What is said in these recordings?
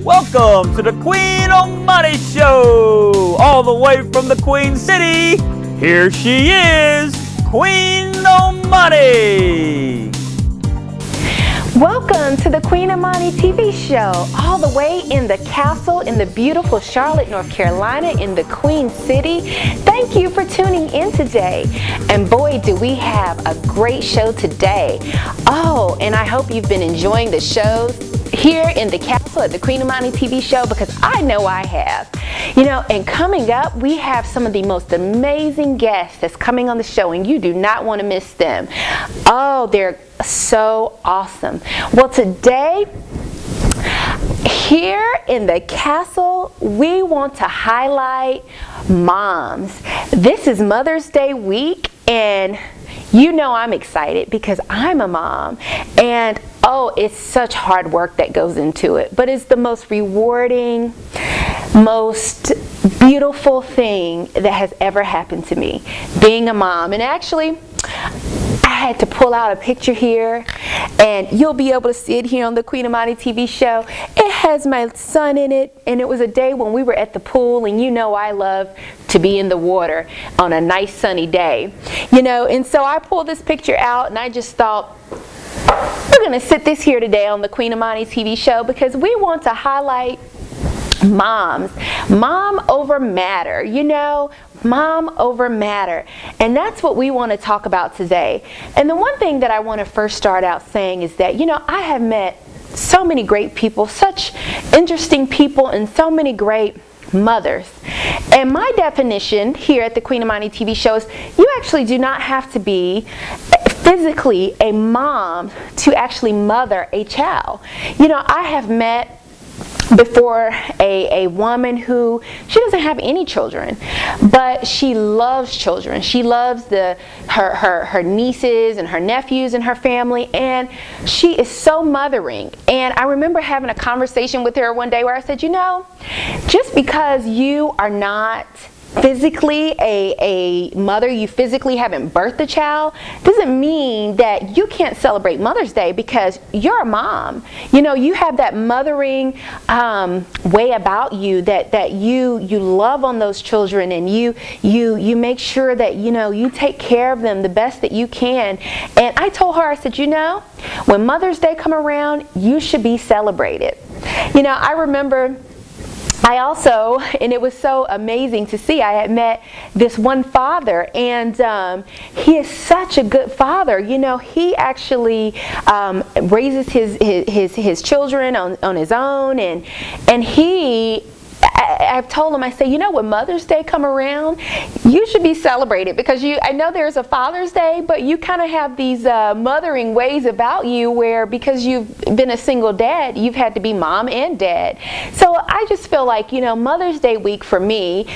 Welcome to the QueenAmani Show, all the way from the Queen City. Here she is, QueenAmani. Welcome to the QueenAmani TV Show, all the way in the castle in the beautiful Charlotte, North Carolina, in the Queen City. Thank you for tuning in today. And boy, do we have a great show today. Oh, and I hope you've been enjoying the shows here in the castle at the QueenAmani TV Show, because I know I have. You know, and coming up, we have some of the most amazing guests that's coming on the show, and you do not want to miss them. Oh, they're so awesome. Well, today, here in the castle, we want to highlight moms. This is Mother's Day week, and you know I'm excited because I'm a mom, and oh, it's such hard work that goes into it, but it's the most rewarding, most beautiful thing that has ever happened to me, being a mom. And actually, I had to pull out a picture here, and you'll be able to see it here on the QueenAmani TV Show. It has my son in it, and it was a day when we were at the pool, and you know I love to be in the water on a nice sunny day. You know, and so I pulled this picture out, and I just thought, we're going to sit this here today on the QueenAmani TV Show because we want to highlight moms. Mom over matter, you know, mom over matter. And that's what we want to talk about today. And the one thing that I want to first start out saying is that, you know, I have met so many great people, such interesting people, and so many great mothers. And my definition here at the QueenAmani TV Show is you actually do not have to be physically a mom to actually mother a child. You know, I have met before a woman who, she doesn't have any children, but she loves children. She loves her nieces and her nephews and her family, and she is so mothering. And I remember having a conversation with her one day where I said, you know, just because you are not physically a mother, you physically haven't birthed a child, doesn't mean that you can't celebrate Mother's Day because you're a mom. You know, you have that mothering way about you that you love on those children, and you make sure that, you know, you take care of them the best that you can. And I told her, I said, you know, when Mother's Day come around, you should be celebrated. You know, I remember I also, and it was so amazing to see, I had met this one father, and he is such a good father. You know, he actually raises his children on his own, and I've told him, I say, you know, when Mother's Day come around, you should be celebrated because I know there's a Father's Day, but you kind of have these mothering ways about you where, because you've been a single dad, you've had to be mom and dad. So I just feel like, you know, Mother's Day week for me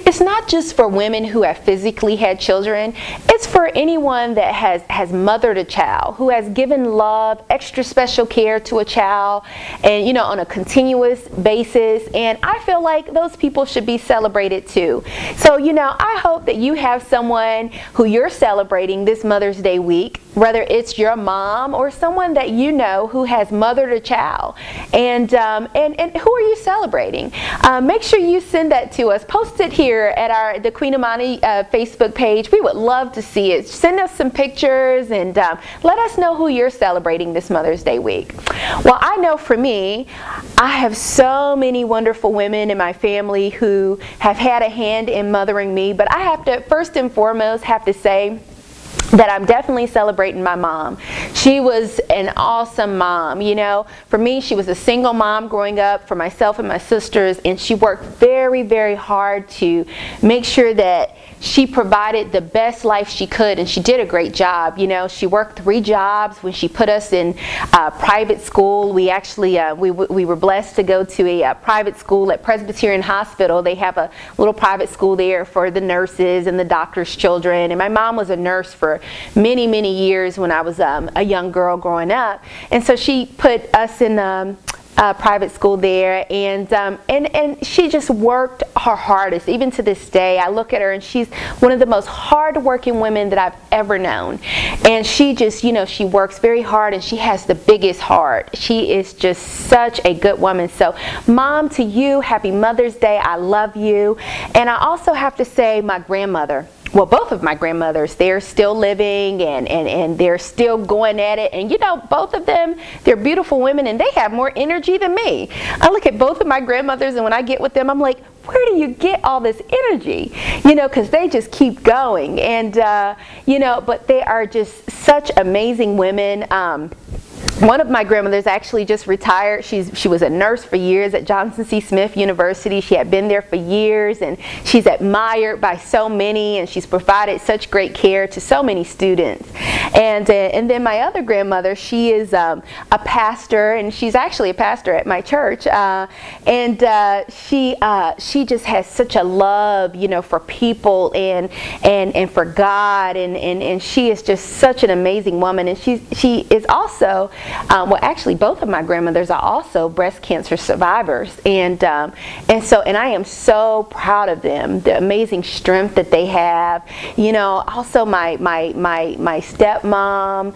it's not just for women who have physically had children. It's for anyone that has mothered a child, who has given love, extra special care to a child, and, you know, on a continuous basis. And I feel like those people should be celebrated too. So, you know, I hope that you have someone who you're celebrating this Mother's Day week, whether it's your mom or someone that you know who has mothered a child. And who are you celebrating? Make sure you send that to us. Post it here at the QueenAmani Facebook page. We would love to see it. Send us some pictures and let us know who you're celebrating this Mother's Day week. Well, I know for me, I have so many wonderful women in my family who have had a hand in mothering me, but I have to, first and foremost, have to say that I'm definitely celebrating my mom. She was an awesome mom. You know, for me, she was a single mom growing up for myself and my sisters, and she worked very, very hard to make sure that she provided the best life she could, and she did a great job. You know, she worked 3 jobs when she put us in private school. We actually we were blessed to go to a private school at Presbyterian Hospital. They have a little private school there for the nurses and the doctors' children. And my mom was a nurse for many, many years when I was a young girl growing up. And so she put us in private school there, and she just worked her hardest. Even to this day, I look at her and she's one of the most hard-working women that I've ever known. And she just, she works very hard and she has the biggest heart. She is just such a good woman. So, Mom, to you, happy Mother's Day. I love you. And I also have to say, my grandmother. Well, both of my grandmothers, they're still living and they're still going at it. And both of them, they're beautiful women and they have more energy than me. I look at both of my grandmothers and when I get with them, I'm like, where do you get all this energy? Because they just keep going. And, but they are just such amazing women. One of my grandmothers actually just retired. She was a nurse for years at Johnson C. Smith University. She had been there for years, and she's admired by so many, and she's provided such great care to so many students. And then my other grandmother, she is a pastor, and she's actually a pastor at my church. She just has such a love, for people and for God, and she is just such an amazing woman. And she is also actually, both of my grandmothers are also breast cancer survivors, and I am so proud of them. The amazing strength that they have. Also my stepmom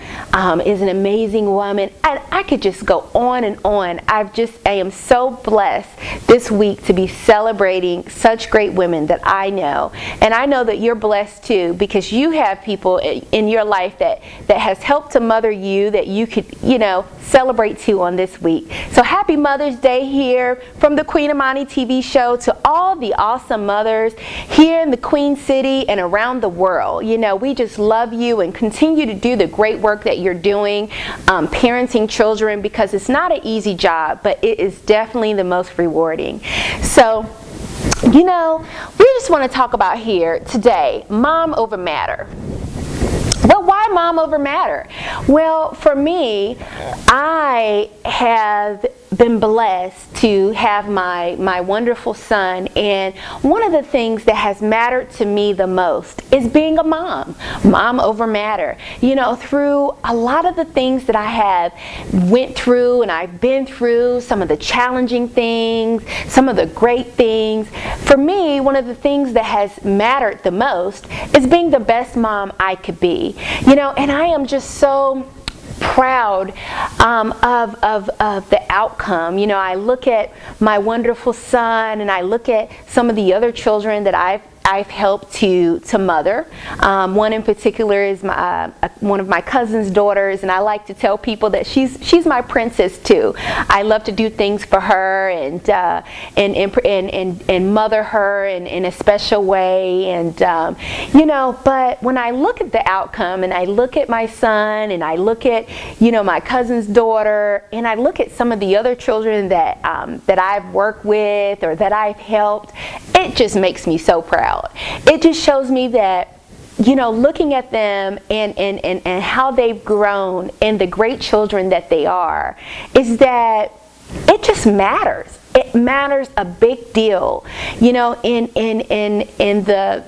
is an amazing woman, and I could just go on and on. I am so blessed this week to be celebrating such great women that I know, and I know that you're blessed too, because you have people in your life that has helped to mother you, that you could celebrate too on this week. So happy Mother's Day here from the QueenAmani TV Show to all the awesome mothers here in the Queen City and around the world. We just love you and continue to do the great work that you're doing, parenting children, because it's not an easy job, but it is definitely the most rewarding. So, we just want to talk about here today, mom over matter. Well, why mom over matter? Well, for me, I have been blessed to have my wonderful son, and one of the things that has mattered to me the most is being a mom over matter. Through a lot of the things that I have went through and I've been through, some of the challenging things, some of the great things, for me, one of the things that has mattered the most is being the best mom I could be. And I am just so proud of the outcome. I look at my wonderful son, and I look at some of the other children that I've helped to mother. One in particular is one of my cousin's daughters, and I like to tell people that she's my princess too. I love to do things for her and mother her in a special way, and But when I look at the outcome, and I look at my son, and I look at my cousin's daughter, and I look at some of the other children that I've worked with or that I've helped, it just makes me so proud. It just shows me that, looking at them and how they've grown and the great children that they are, is that it just matters. It matters a big deal, in the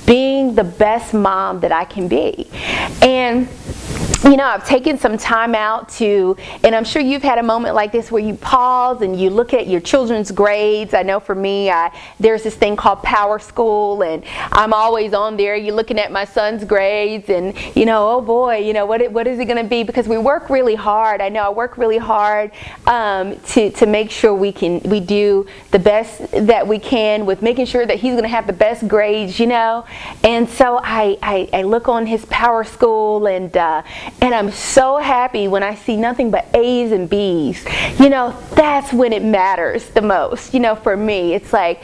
being the best mom that I can be. And I've taken some time out and I'm sure you've had a moment like this where you pause and you look at your children's grades. I know for me, there's this thing called Power School, and I'm always on there. You're looking at my son's grades, and oh boy, what is it going to be? Because we work really hard. I know I work really hard to make sure we do the best that we can with making sure that he's going to have the best grades, And so I look on his Power School, and I'm so happy when I see nothing but A's and B's. That's when it matters the most. For me, it's like,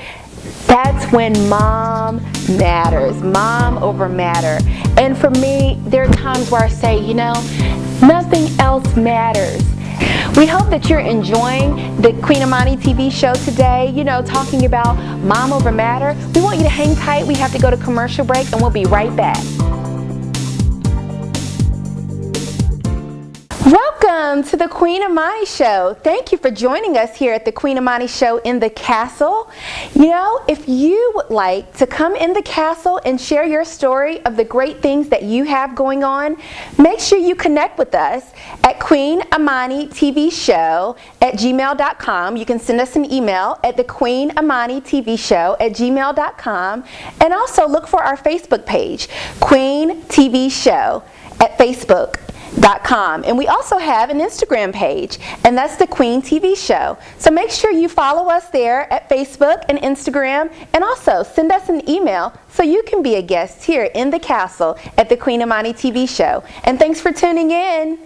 that's when mom matters, mom over matter. And for me, there are times where I say, nothing else matters. We hope that you're enjoying the QueenAmani TV show today, talking about mom over matter. We want you to hang tight. We have to go to commercial break, and we'll be right back. Welcome to the QueenAmani Show. Thank you for joining us here at the QueenAmani Show in the castle. You know, if you would like to come in the castle and share your story of the great things that you have going on, make sure you connect with us at QueenAmaniTVShow at gmail.com. You can send us an email at the QueenAmaniTVShow at gmail.com, and also look for our Facebook page, Queen TV Show at Facebook.com. And we also have an Instagram page, and that's the Queen TV Show. So make sure you follow us there at Facebook and Instagram, and also send us an email so you can be a guest here in the castle at the QueenAmani TV Show. And thanks for tuning in.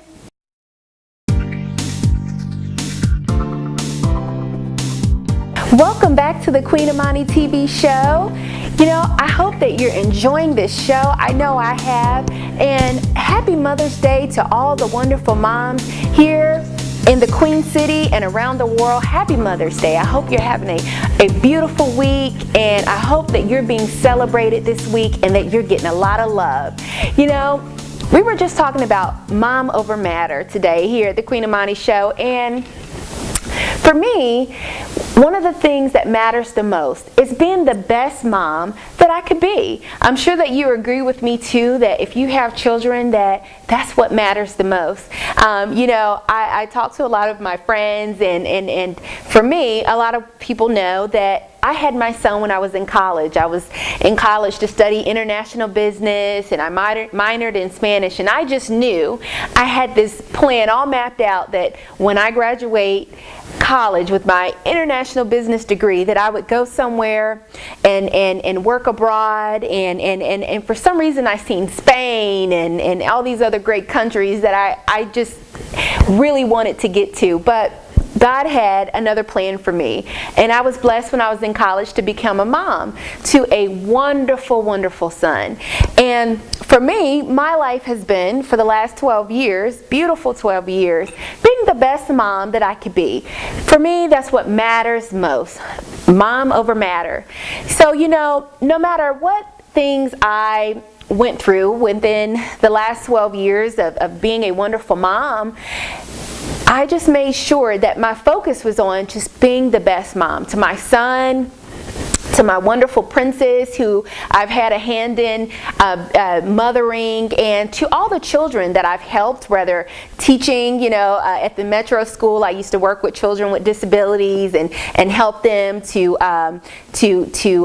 Welcome back to the QueenAmani TV Show. You know, I hope that you're enjoying this show. I know I have. And happy Mother's Day to all the wonderful moms here in the Queen City and around the world. Happy Mother's Day. I hope you're having a beautiful week, and I hope that you're being celebrated this week and that you're getting a lot of love. You know, we were just talking about mom over matter today here at the QueenAmani Show, and for me, one of the things that matters the most is being the best mom that I could be. I'm sure that you agree with me too, that if you have children, that's what matters the most. You know, I talk to a lot of my friends, and for me, a lot of people know that I had my son when I was in college. I was in college to study international business, and I minored in Spanish, and I just knew I had this plan all mapped out that when I graduate college with my international business degree, that I would go somewhere and work abroad, and for some reason I seen Spain and all these other great countries that I just really wanted to get to, but God had another plan for me, and I was blessed when I was in college to become a mom to a wonderful, wonderful son. And for me, my life has been, for the last 12 years, beautiful 12 years, being the best mom that I could be. For me, that's what matters most, mom over matter. So, you know, no matter what things I went through within the last 12 years of being a wonderful mom, I just made sure that my focus was on just being the best mom to my son, to my wonderful princess who I've had a hand in mothering, and to all the children that I've helped, whether teaching, you know, at the Metro School. I used to work with children with disabilities and help them to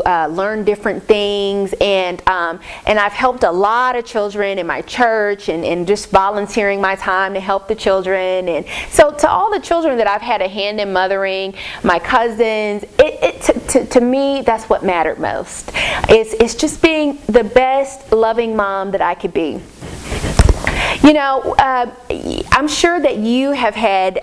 learn different things, and I've helped a lot of children in my church, and just volunteering my time to help the children. And so to all the children that I've had a hand in mothering, my cousins, to me, that's what mattered most. It's just being the best loving mom that I could be. You know, I'm sure that you have had,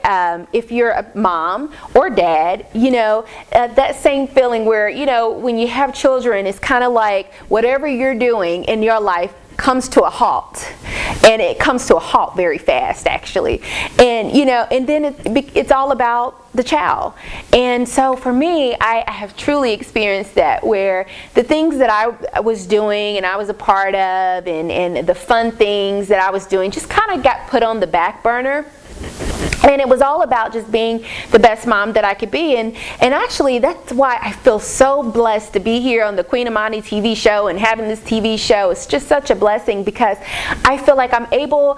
if you're a mom or dad, you know, that same feeling where, you know, when you have children, it's kind of like whatever you're doing in your life comes to a halt, and it comes to a halt very fast, actually. And you know, and then it's all about the child. And so for me, I have truly experienced that, where the things that I was doing and I was a part of, and the fun things that I was doing just kind of got put on the back burner. And it was all about just being the best mom that I could be. And actually, that's why I feel so blessed to be here on the QueenAmani TV Show and having this TV show. It's just such a blessing, because I feel like I'm able,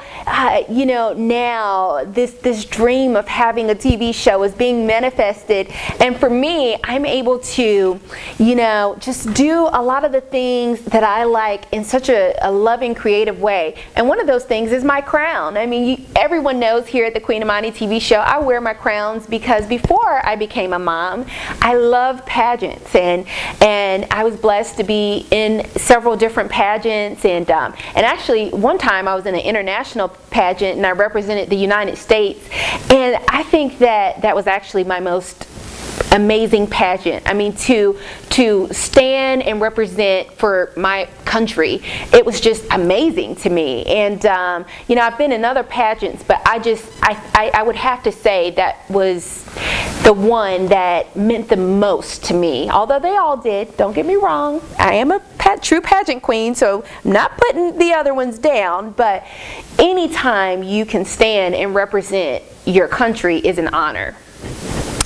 you know, now this dream of having a TV show is being manifested. And for me, I'm able to, you know, just do a lot of the things that I like in such a loving, creative way. And one of those things is my crown. I mean, everyone knows here at the QueenAmani TV Show, I wear my crowns because before I became a mom, I loved pageants, and I was blessed to be in several different pageants, and actually one time I was in an international pageant and I represented the United States, and I think that was actually my most amazing pageant. I mean, to stand and represent for my country, it was just amazing to me. And you know, I've been in other pageants, but I would have to say that was the one that meant the most to me. Although they all did, don't get me wrong. I am a true pageant queen, so I'm not putting the other ones down, but anytime you can stand and represent your country is an honor.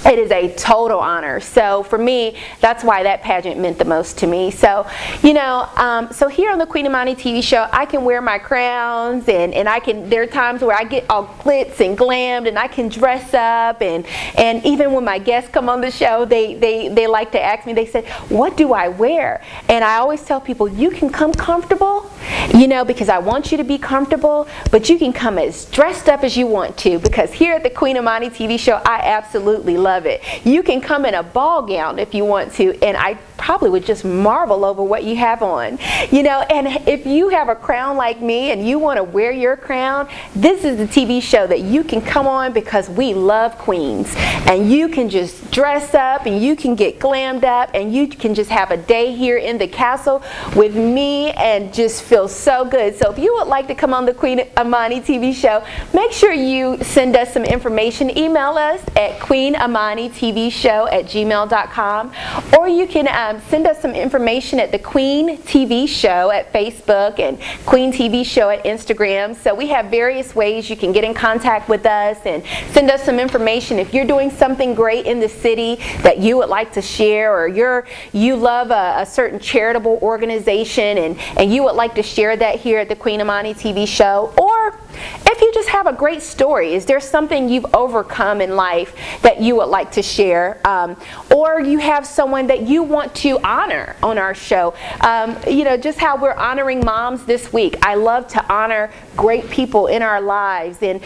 It is a total honor. So for me, that's why that pageant meant the most to me. So, you know, so here on the Queen Amani TV show, I can wear my crowns, and there are times where I get all glitz and glammed, and I can dress up, and even when my guests come on the show, they like to ask me, they said, what do I wear? And I always tell people, you can come comfortable, you know, because I want you to be comfortable, but you can come as dressed up as you want to, because here at the Queen Amani TV show, I absolutely love it. You can come in a ball gown if you want to, and I probably would just marvel over what you have on, you know. And if you have a crown like me and you want to wear your crown, this is the TV show that you can come on, because we love queens, and you can just dress up and you can get glammed up and you can just have a day here in the castle with me and just feel so good. So if you would like to come on the Queen Amani TV show, make sure you send us some information. Email us at QueenAmaniTVShow@gmail.com, or you can send us some information at the Queen TV Show at Facebook and Queen TV Show at Instagram. So we have various ways you can get in contact with us and send us some information. If you're doing something great in the city that you would like to share, or you love a certain charitable organization and you would like to share that here at the Queen Amani TV show, or if you just have a great story, is there something you've overcome in life that you would like to share, or you have someone that you want to honor on our show, you know, just how we're honoring moms this week. I love to honor great people in our lives, and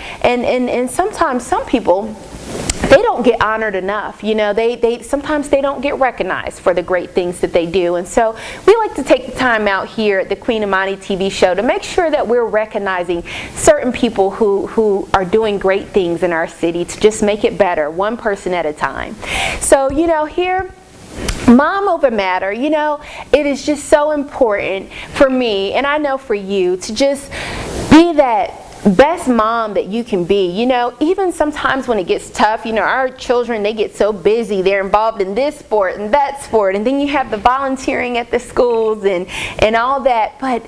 sometimes some people, they don't get honored enough. You know, sometimes they don't get recognized for the great things that they do. And so we like to take the time out here at the Queen Amani TV show to make sure that we're recognizing certain people who are doing great things in our city to just make it better, one person at a time. So, you know, here, mom over matter, you know, it is just so important for me, and I know for you, to just be that best mom that you can be. You know, even sometimes when it gets tough, you know, our children, they get so busy, they're involved in this sport and that sport, and then you have the volunteering at the schools and all that, but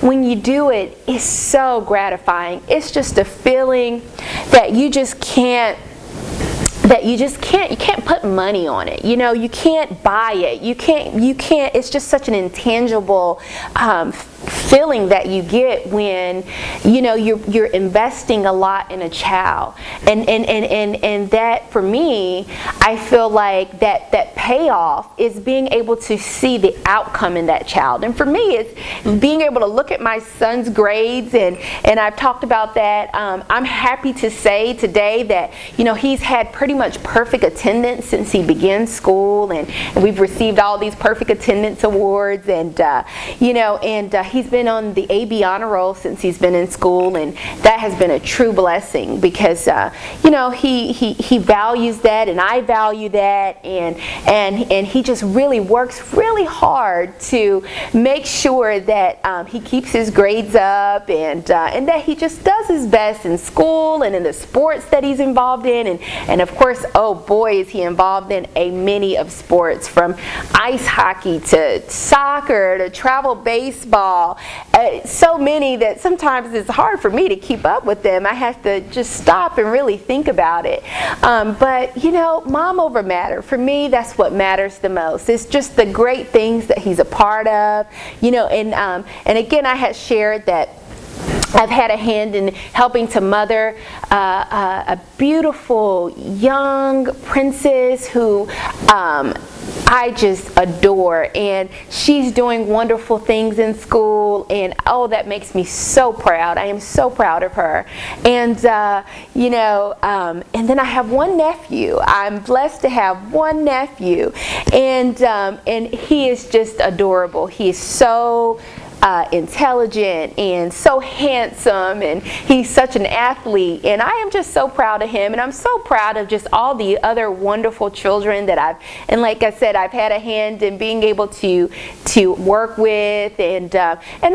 when you do it, it's so gratifying. It's just a feeling that you can't put money on it. You know, you can't buy it. You can't, it's just such an intangible feeling that you get when, you know, you're investing a lot in a child, and that, for me, I feel like that payoff is being able to see the outcome in that child. And for me, it's being able to look at my son's grades, and I've talked about that. I'm happy to say today that, you know, he's had pretty much perfect attendance since he began school, and we've received all these perfect attendance awards, and you know, and he's been on the AB honor roll since he's been in school, and that has been a true blessing, because you know, he values that, and I value that, and he just really works really hard to make sure that he keeps his grades up, and that he just does his best in school and in the sports that he's involved in, and of course, oh boy, is he involved in a many of sports, from ice hockey to soccer to travel baseball. So many that sometimes it's hard for me to keep up with them. I have to just stop and really think about it. But you know, mom over matter, for me, that's what matters the most. It's just the great things that he's a part of. You know, and again, I had shared that I've had a hand in helping to mother a beautiful young princess who I just adore, and she's doing wonderful things in school, and oh, that makes me so proud. I am so proud of her. And you know, and then I have one nephew. I'm blessed to have one nephew, and he is just adorable. He is so intelligent and so handsome, and he's such an athlete, and I am just so proud of him, and I'm so proud of just all the other wonderful children that and like I said, I've had a hand in being able to work with, and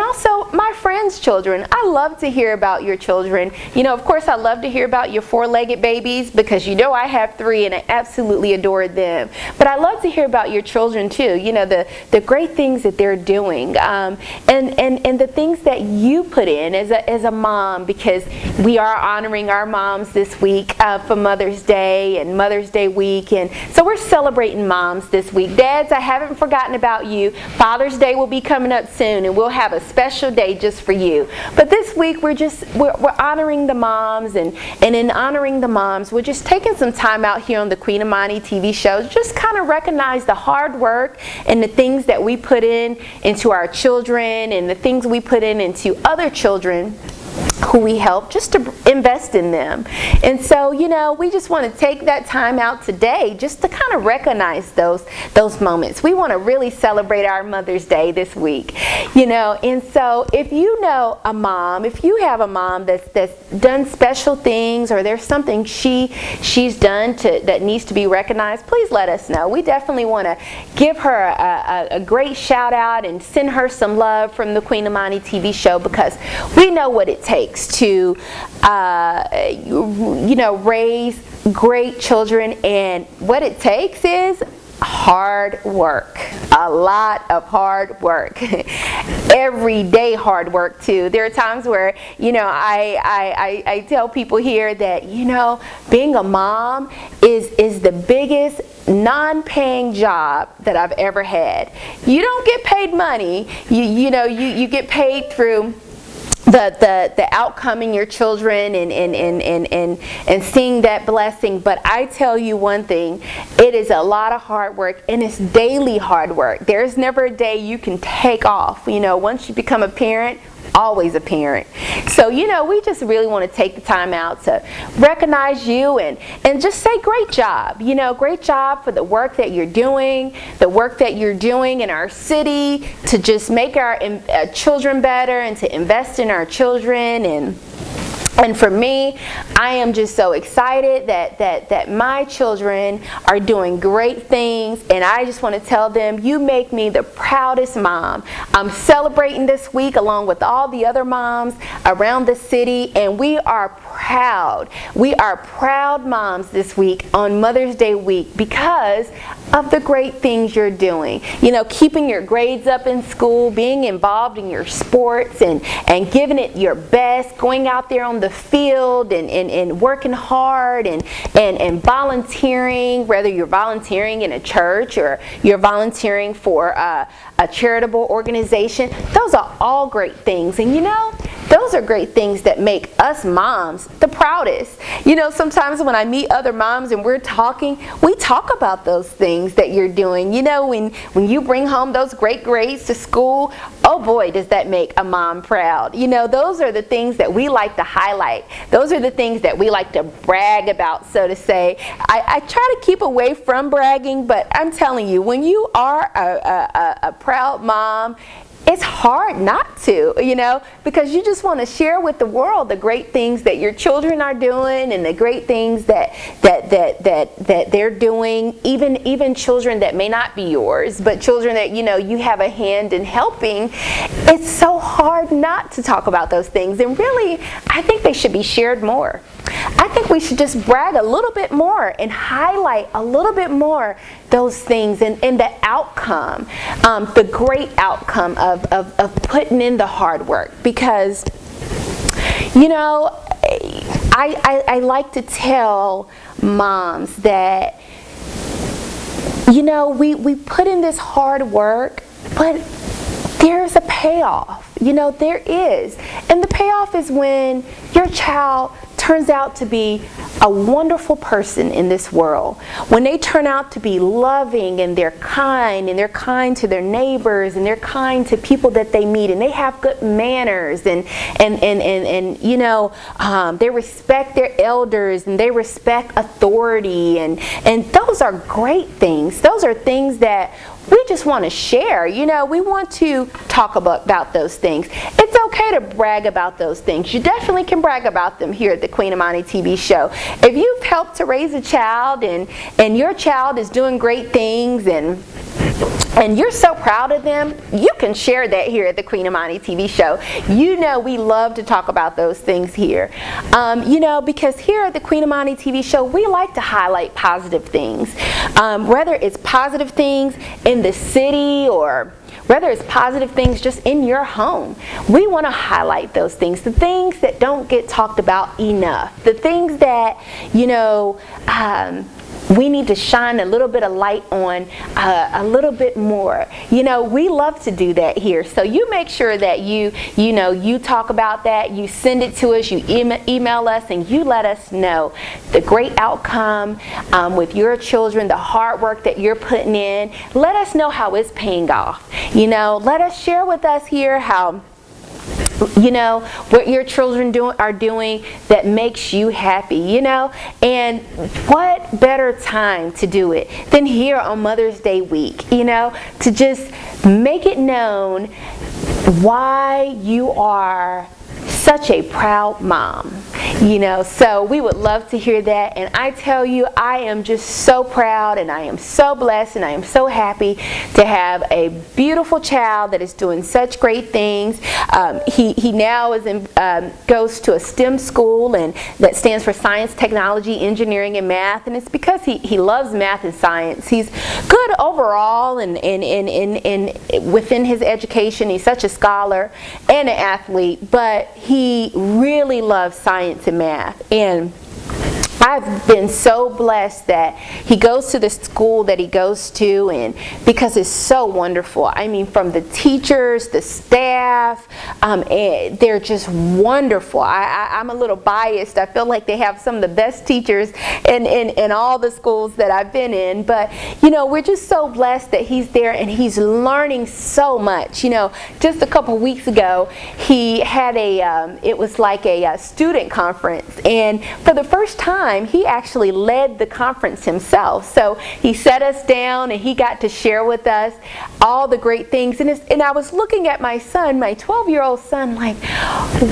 also my friends' children. I love to hear about your children. Of course, I love to hear about your four-legged babies, because I have 3 and I absolutely adore them. But I love to hear about your children too. The great things that they're doing, and the things that you put in as a mom, because we are honoring our moms this week for Mother's Day and Mother's Day week, and so we're celebrating moms this week. Dads, I haven't forgotten about you. Father's Day will be coming up soon, and we'll have a special day just for you. But this week we're honoring the moms, and in honoring the moms, we're just taking some time out here on the QueenAmani TV show, just kind of recognize the hard work and the things that we put into our children, and the things we put into other children who we help, just to invest in them. And so, we just want to take that time out today just to kind of recognize those moments. We want to really celebrate our Mother's Day this week, and so if you know a mom, if you have a mom that's done special things, or there's something she's done that needs to be recognized, please let us know. We definitely want to give her a great shout out and send her some love from the QueenAmani TV show, because we know what it takes to raise great children, and what it takes is hard work, a lot of hard work, everyday hard work too. There are times where I tell people here that being a mom is the biggest non-paying job that I've ever had. You don't get paid money. You get paid through the outcome in your children and seeing that blessing. But I tell you one thing, it is a lot of hard work, and it's daily hard work. There's never a day you can take off. Once you become a parent, always a parent. So we just really want to take the time out to recognize you and just say great job. Great job for the work that you're doing, in our city to just make our children better and to invest in our children. And for me, I am just so excited that my children are doing great things, and I just want to tell them, you make me the proudest mom. I'm celebrating this week along with all the other moms around the city, and we are proud. We are proud moms this week on Mother's Day week because of the great things you're doing. Keeping your grades up in school, being involved in your sports, and giving it your best, going out there on the field and working hard and volunteering, whether you're volunteering in a church or you're volunteering for a charitable organization. Those are all great things, and those are great things that make us moms the proudest. Sometimes when I meet other moms and we talk about those things that you're doing. When you bring home those great grades to school, oh boy, does that make a mom proud. Those are the things that we like to highlight. Those are the things that we like to brag about, so to say. I try to keep away from bragging, but I'm telling you, when you are a proud mom, it's hard not to, because you just want to share with the world the great things that your children are doing and the great things that they're doing, even children that may not be yours, but children that you have a hand in helping. It's so hard not to talk about those things, and really I think they should be shared more. I think we should just brag a little bit more and highlight a little bit more those things and the outcome, the great outcome of putting in the hard work. Because, I like to tell moms that, we put in this hard work, but there's a payoff. There is. And the payoff is when your child turns out to be a wonderful person in this world. When they turn out to be loving, and they're kind to their neighbors, and they're kind to people that they meet, and they have good manners, and they respect their elders, and they respect authority, and those are great things. Those are things that we just want to share. You know, we want to talk about those things. It's okay to brag about those things. You definitely can brag about them here at the Queen Amani TV show. If you've helped to raise a child and your child is doing great things and you're so proud of them, you can share that here at the Queen Amani TV show. You know we love to talk about those things here. You know, because here at the Queen Amani TV show, we like to highlight positive things. Whether it's positive things in the city or whether it's positive things just in your home, we want to highlight those things, the things that don't get talked about enough, the things that, you know, we need to shine a little bit of light on a little bit more. You know, we love to do that here. So you make sure that you talk about that, you send it to us, you email us, and you let us know the great outcome with your children, the hard work that you're putting in. Let us know how it's paying off. You know, let us share with us here how, you know, what your children are doing that makes you happy, you know. And what better time to do it than here on Mother's Day week, you know, to just make it known why you are such a proud mom. You know, so we would love to hear that, and I tell you, I am just so proud, and I am so blessed, and I am so happy to have a beautiful child that is doing such great things. He now is goes to a STEM school, and that stands for Science, Technology, Engineering, and Math, and it's because he loves math and science. He's good overall, and within his education, he's such a scholar and an athlete, but he really loves science and math. And I've been so blessed that he goes to the school that he goes to, and because it's so wonderful. I mean, from the teachers, the staff, they're just wonderful. I'm a little biased. I feel like they have some of the best teachers in all the schools that I've been in. But, you know, we're just so blessed that he's there and he's learning so much. You know, just a couple weeks ago, he had it was like a student conference. And for the first time, he actually led the conference himself. So he sat us down and he got to share with us all the great things. And I was looking at my son, my 12-year-old son, like,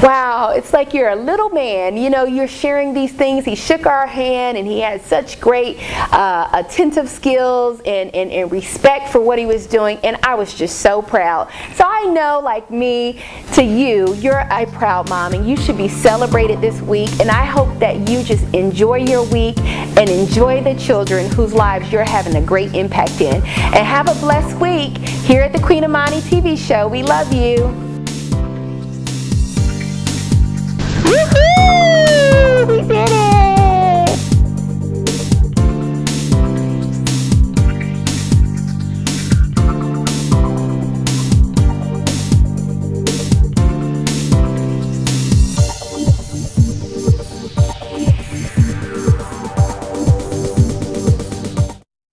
wow, it's like you're a little man. You know, you're sharing these things. He shook our hand and he had such great attentive skills and respect for what he was doing. And I was just so proud. So I know, like me, to you, you're a proud mom and you should be celebrated this week. And I hope that you just enjoy your week and enjoy the children whose lives you're having a great impact in. And have a blessed week here at the Queen Amani TV show. We love you.